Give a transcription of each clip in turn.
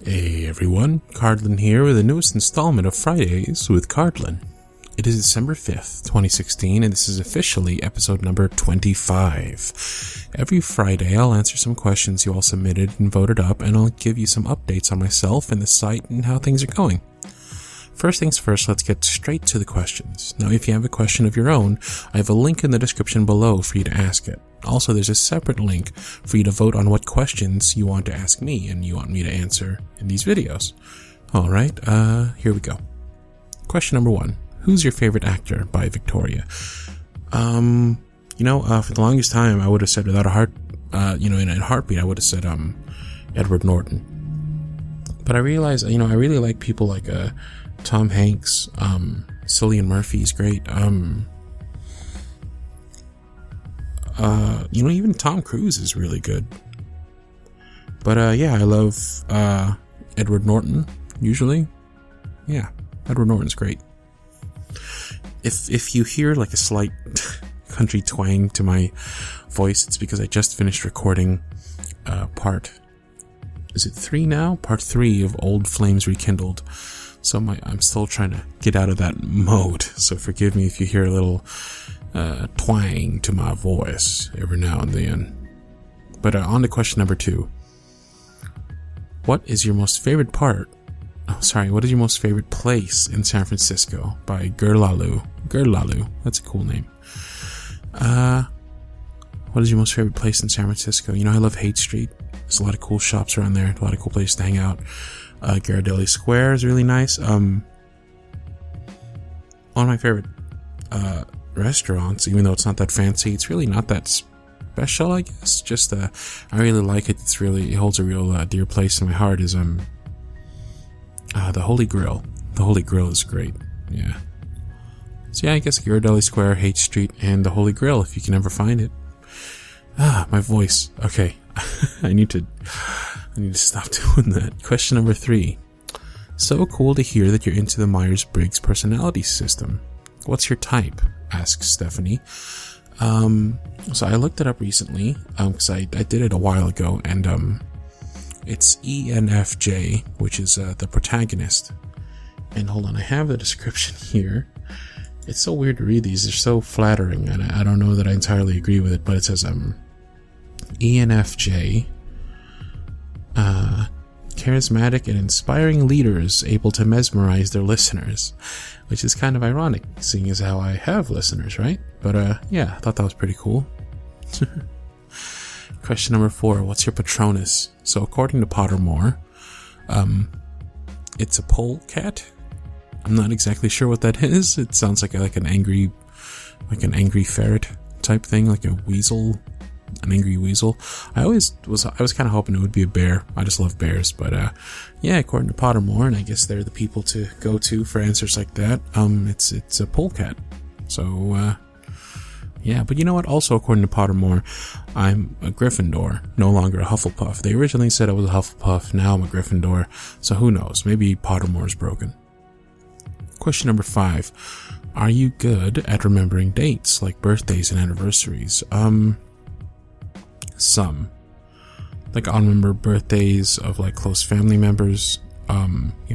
Hey everyone, Cardlin here with the newest installment of Fridays with Cardlin. It is December 5th, 2016, and this is officially episode number 25. Every Friday I'll answer some questions you all submitted and voted up, and I'll give you some updates on myself and the site and how things are going. First things first, let's get straight to the questions. Now, if you have a question of your own, I have a link in the description below for you to ask it. Also, there's a separate link for you to vote on what questions you want to ask me and you want me to answer in these videos. Alright, here we go. Question number 1. Who's your favorite actor? By Victoria. For the longest time, I would have said without a heart, in a heartbeat, I would have said, Edward Norton. But I realized, I really like people like, Tom Hanks, Cillian Murphy's great, even Tom Cruise is really good. But, I love, Edward Norton, usually. Yeah, Edward Norton's great. If you hear like a slight country twang to my voice, it's because I just finished recording, part 3 now? Part 3 of Old Flames Rekindled. So I'm still trying to get out of that mode, so forgive me if you hear a little twang to my voice every now and then. But on to question number 2. What is your most favorite place in San Francisco? By Girlalu. Girlalu, that's a cool name. What is your most favorite place in San Francisco? I love Haight Street. There's a lot of cool shops around there, a lot of cool places to hang out. Ghirardelli Square is really nice. One of my favorite restaurants, even though it's not that fancy, it's really not that special, I guess. Just I really like it. It holds a real dear place in my heart. Is the Holy Grill. The Holy Grill is great. Yeah. So I guess Ghirardelli Square, Haight Street, and the Holy Grill if you can ever find it. My voice. Okay. I need to stop doing that. Question number 3. So cool to hear that you're into the Meyers-Briggs personality system. What's your type? Asks Stephanie. So I looked it up recently, because I did it a while ago, and it's ENFJ, which is the protagonist. And hold on, I have the description here. It's so weird to read these. They're so flattering, and I don't know that I entirely agree with it, but it says ENFJ, charismatic and inspiring leaders able to mesmerize their listeners, which is kind of ironic, seeing as how I have listeners, right? But I thought that was pretty cool. Question number 4. What's your Patronus? So according to Pottermore, it's a polecat. I'm not exactly sure what that is. It sounds like an angry ferret type thing, like a weasel, an angry weasel. I was kind of hoping it would be a bear. I just love bears, but according to Pottermore, and I guess they're the people to go to for answers like that. It's a polecat. So but you know what? Also, according to Pottermore, I'm a Gryffindor, no longer a Hufflepuff. They originally said I was a Hufflepuff. Now I'm a Gryffindor. So who knows? Maybe Pottermore's broken. Question number 5. Are you good at remembering dates, like birthdays and anniversaries? Some. Like, I'll remember birthdays of, like, close family members,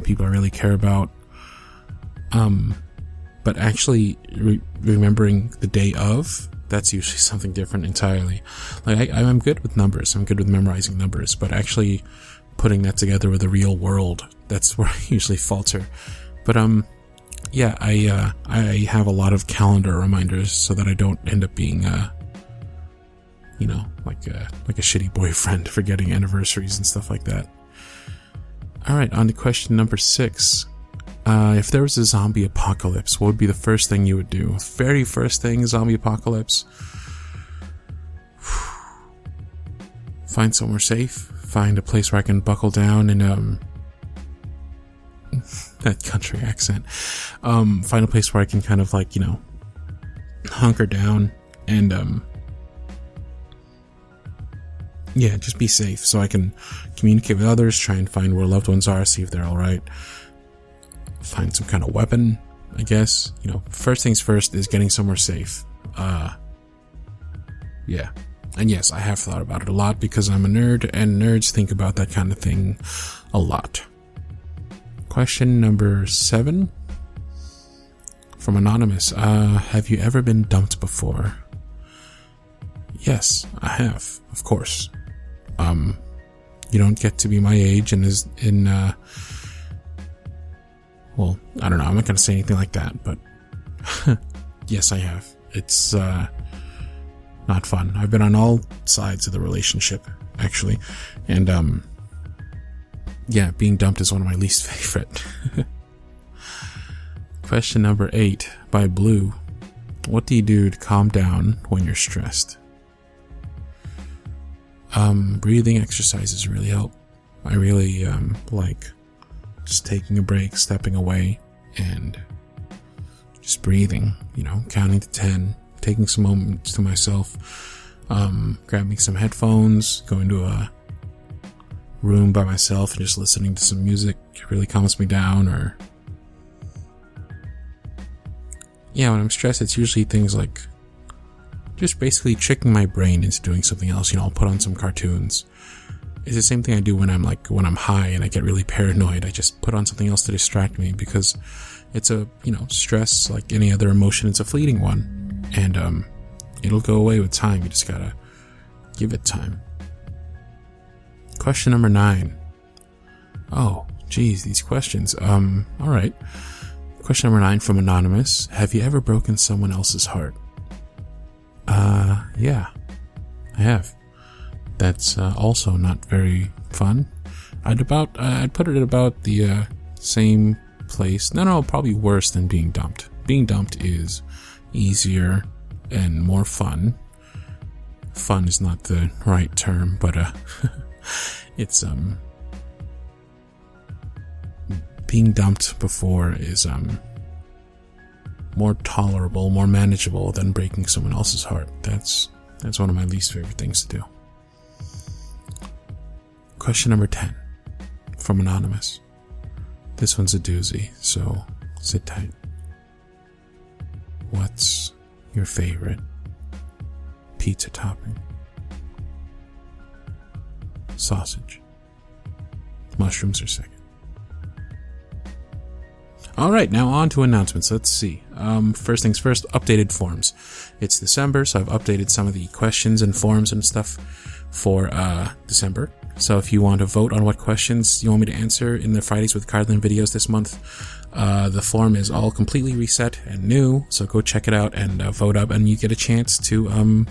people I really care about. But actually remembering the day of, that's usually something different entirely. Like, I'm good with numbers. I'm good with memorizing numbers, but actually putting that together with the real world, that's where I usually falter. But, I have a lot of calendar reminders so that I don't end up being, like a shitty boyfriend, forgetting anniversaries and stuff like that. Alright, on to question number 6. If there was a zombie apocalypse, what would be the first thing you would do? Very first thing, zombie apocalypse. Find somewhere safe. Find a place where I can buckle down and, that country accent. Find a place where I can kind of like, hunker down and, just be safe so I can communicate with others, try and find where loved ones are, see if they're alright. Find some kind of weapon, I guess. First things first is getting somewhere safe. And yes, I have thought about it a lot because I'm a nerd, and nerds think about that kind of thing a lot. Question number 7 from Anonymous. Have you ever been dumped before? Yes, I have, of course. You don't get to be my age and well, I don't know, I'm not going to say anything like that, but yes, I have. It's not fun. I've been on all sides of the relationship, actually, and yeah, being dumped is one of my least favorite. Question number 8 by Blue. What do you do to calm down when you're stressed? Breathing exercises really help. I really like just taking a break, stepping away, and just breathing, counting to 10, taking some moments to myself, grabbing some headphones, going to a room by myself and just listening to some music. It really calms me down. Or yeah, when I'm stressed, it's usually things like just basically tricking my brain into doing something else. I'll put on some cartoons. It's the same thing I do when I'm high and I get really paranoid. I just put on something else to distract me, because it's a, stress, like any other emotion, it's a fleeting one. And it'll go away with time. You just gotta give it time. Question number 9. Oh, geez, these questions. Alright. Question number 9 from Anonymous. Have you ever broken someone else's heart? Yeah, I have. That's also not very fun. I'd put it at about the same place. No, probably worse than being dumped. Being dumped is easier and more fun. Fun is not the right term, but it's being dumped before is more tolerable, more manageable than breaking someone else's heart. That's one of my least favorite things to do. Question number 10 from Anonymous. This one's a doozy, so sit tight. What's your favorite pizza topping? Sausage. Mushrooms are second. Alright, now on to announcements. Let's see. First things first, updated forms. It's December, so I've updated some of the questions and forms and stuff for December. So if you want to vote on what questions you want me to answer in the Fridays with Cardlin videos this month, the form is all completely reset and new, so go check it out and vote up, and you get a chance to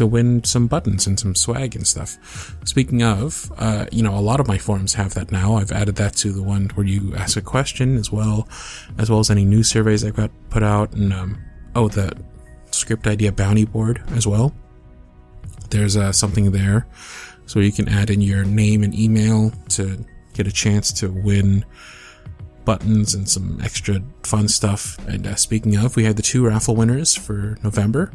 win some buttons and some swag and stuff. Speaking of, a lot of my forums have that now. I've added that to the one where you ask a question as well as any news surveys I've got put out, and the script idea bounty board as well. There's something there, so you can add in your name and email to get a chance to win buttons and some extra fun stuff. And speaking of, we had the 2 raffle winners for November.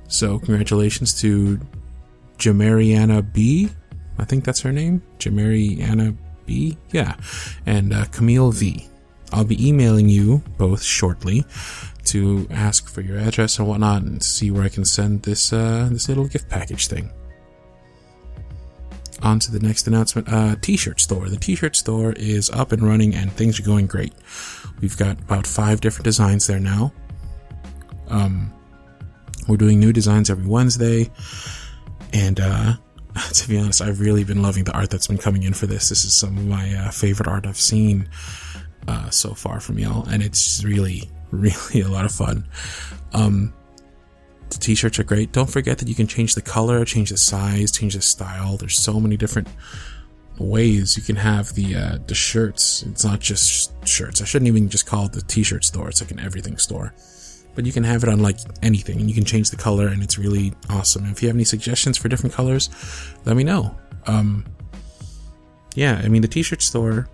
So congratulations to Jamariana B. I think that's her name. Jamariana B. Yeah. And Camille V. I'll be emailing you both shortly to ask for your address and whatnot and see where I can send this little gift package thing. On to the next announcement. T-shirt store. The t-shirt store is up and running and things are going great. We've got about 5 different designs there now. We're doing new designs every Wednesday, and to be honest, I've really been loving the art that's been coming in for this. This is some of my favorite art I've seen so far from y'all, and it's really, really a lot of fun. The t-shirts are great. Don't forget that you can change the color, change the size, change the style. There's so many different ways you can have the shirts. It's not just shirts. I shouldn't even just call it the t-shirt store. It's like an everything store. But you can have it on like anything, and you can change the color, and it's really awesome. And if you have any suggestions for different colors, let me know. The t-shirt store,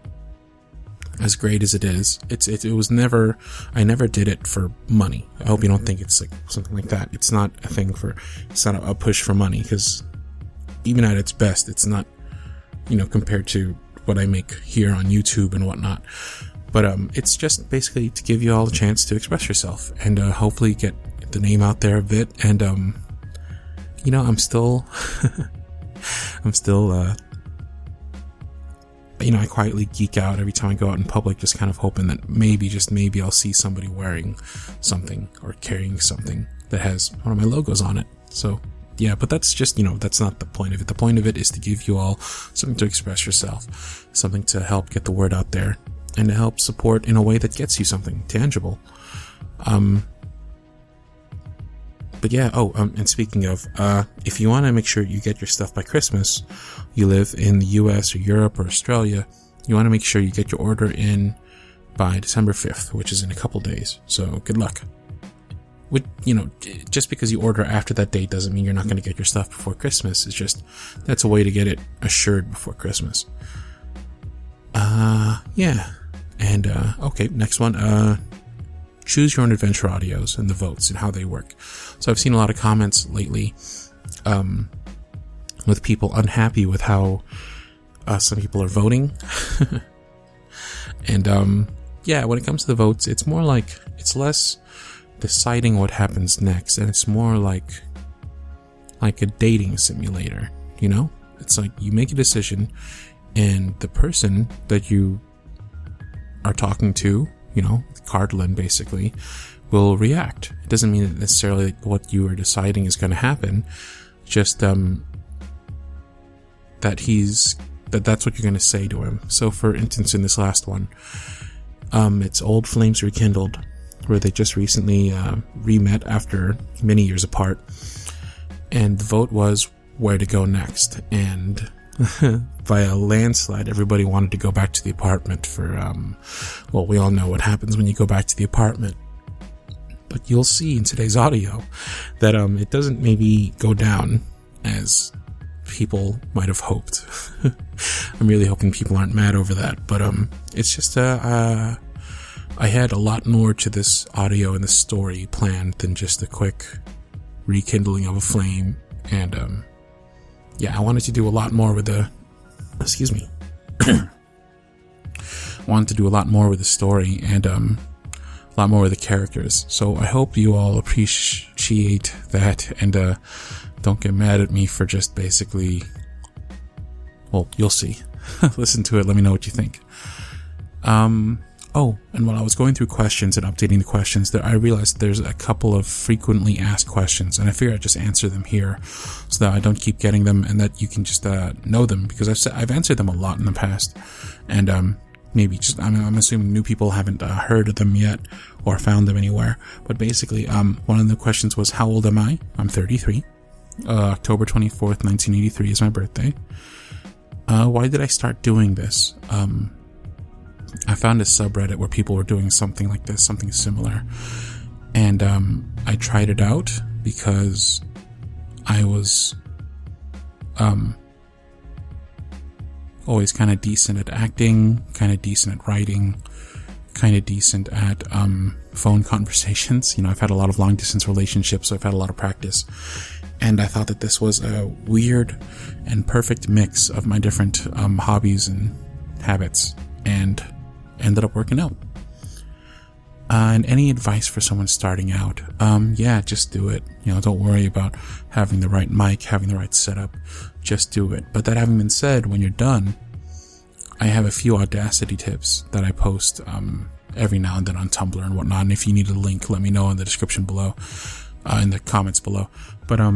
as great as it is, it was never, I never did it for money. I hope you don't think it's like something like that. It's not a thing it's not a push for money, because even at its best, it's not, compared to what I make here on YouTube and whatnot. But it's just basically to give you all a chance to express yourself and hopefully get the name out there a bit. And I'm still, I quietly geek out every time I go out in public, just kind of hoping that maybe, just maybe, I'll see somebody wearing something or carrying something that has one of my logos on it. So, yeah, but that's just, that's not the point of it. The point of it is to give you all something to express yourself, something to help get the word out there, and to help support in a way that gets you something tangible. But yeah, and speaking of, if you want to make sure you get your stuff by Christmas, you live in the US or Europe or Australia, you want to make sure you get your order in by December 5th, which is in a couple days. So good luck. Just because you order after that date doesn't mean you're not going to get your stuff before Christmas. It's just, that's a way to get it assured before Christmas. Yeah. And, okay, next one, choose your own adventure audios and the votes and how they work. So I've seen a lot of comments lately, with people unhappy with how, some people are voting. And, yeah, when it comes to the votes, it's more like, it's less deciding what happens next, and it's more like a dating simulator, It's like you make a decision, and the person that you are talking to, Cardlin basically, will react. It doesn't mean that necessarily what you are deciding is going to happen, just that's what you're going to say to him. So for instance, in this last one, it's Old Flames Rekindled, where they just recently re-met after many years apart, and the vote was where to go next, and by a landslide, everybody wanted to go back to the apartment for, we all know what happens when you go back to the apartment. But you'll see in today's audio that it doesn't maybe go down as people might have hoped. I'm really hoping people aren't mad over that, but it's just I had a lot more to this audio and this story planned than just a quick rekindling of a flame, and yeah, I wanted to do a lot more with the wanted to do a lot more with the story, and a lot more with the characters. So I hope you all appreciate that, and don't get mad at me for just basically, you'll see. Listen to it, let me know what you think. And while I was going through questions and updating the questions, I realized there's a couple of frequently asked questions, and I figured I'd just answer them here so that I don't keep getting them, and that you can just know them, because I've answered them a lot in the past, and maybe just I'm assuming new people haven't heard of them yet or found them anywhere. But basically, one of the questions was, how old am I? I'm 33. October 24th, 1983 is my birthday. Why did I start doing this? I found a subreddit where people were doing something like this, something similar, and I tried it out because I was always kind of decent at acting, kind of decent at writing, kind of decent at phone conversations. I've had a lot of long distance relationships, so I've had a lot of practice, and I thought that this was a weird and perfect mix of my different hobbies and habits, and ended up working out. And any advice for someone starting out? Yeah, just do it. Don't worry about having the right mic, having the right setup. Just do it. But that having been said, when you're done, I have a few Audacity tips that I post every now and then on Tumblr and whatnot. And if you need a link, let me know in the description below, in the comments below. But I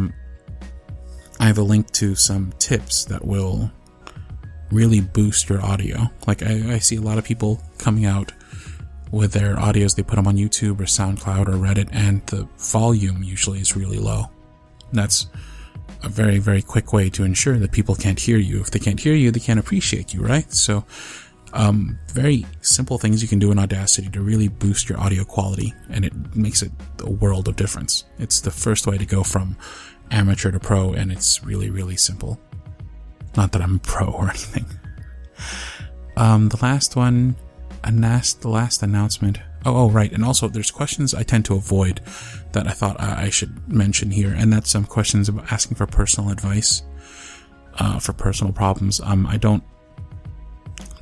have a link to some tips that will really boost your audio. Like I see a lot of people coming out with their audios, they put them on YouTube or SoundCloud or Reddit, and the volume usually is really low. And that's a very, very quick way to ensure that people can't hear you. If they can't hear you, they can't appreciate you, right? So very simple things you can do in Audacity to really boost your audio quality, and it makes it a world of difference. It's the first way to go from amateur to pro, and it's really, really simple. Not that I'm a pro or anything. The last one, the last announcement. Oh, right. And also, there's questions I tend to avoid that I thought I should mention here. And that's some questions about asking for personal advice, for personal problems. I don't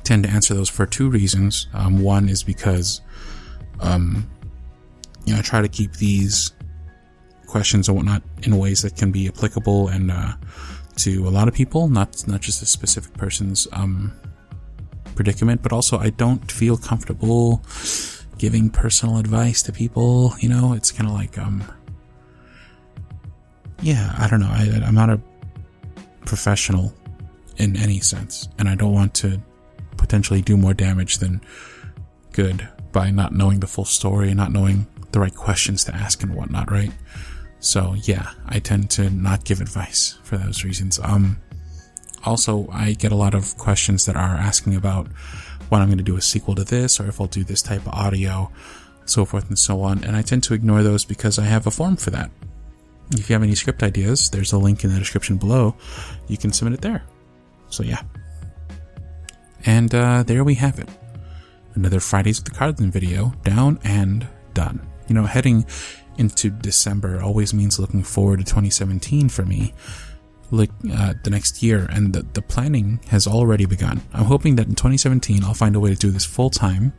tend to answer those for two reasons. One is because, I try to keep these questions and whatnot in ways that can be applicable and to a lot of people, not just a specific person's predicament. But also, I don't feel comfortable giving personal advice to people. You know, it's kind of like I don't know. I'm not a professional in any sense, and I don't want to potentially do more damage than good by not knowing the full story and not knowing the right questions to ask and whatnot, right? So yeah, I tend to not give advice for those reasons. Also, I get a lot of questions that are asking about when I'm going to do a sequel to this, or if I'll do this type of audio, so forth and so on, and I tend to ignore those because I have a form for that. If you have any script ideas, there's a link in the description below. You can submit it there. So yeah. And there we have it. Another Fridays with the Cardlin video, down and done. You know, heading into December always means looking forward to 2017 for me, like the next year, and the planning has already begun. I'm hoping that in 2017 I'll find a way to do this full-time,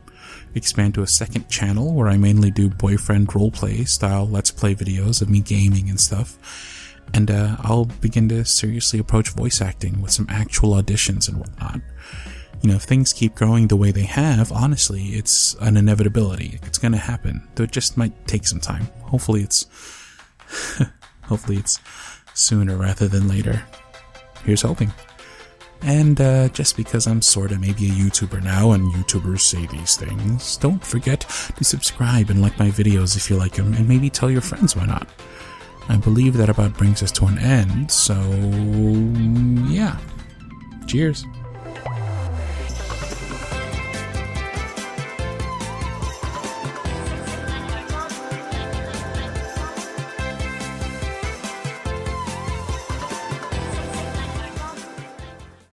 expand to a second channel where I mainly do boyfriend roleplay style let's play videos of me gaming and stuff, and I'll begin to seriously approach voice acting with some actual auditions and whatnot. You know, if things keep growing the way they have, honestly, it's an inevitability. It's gonna happen, though it just might take some time. Hopefully it's sooner rather than later. Here's hoping. And just because I'm sorta maybe a YouTuber now, and YouTubers say these things, don't forget to subscribe and like my videos if you like them, and maybe tell your friends, why not? I believe that about brings us to an end, so yeah. Cheers.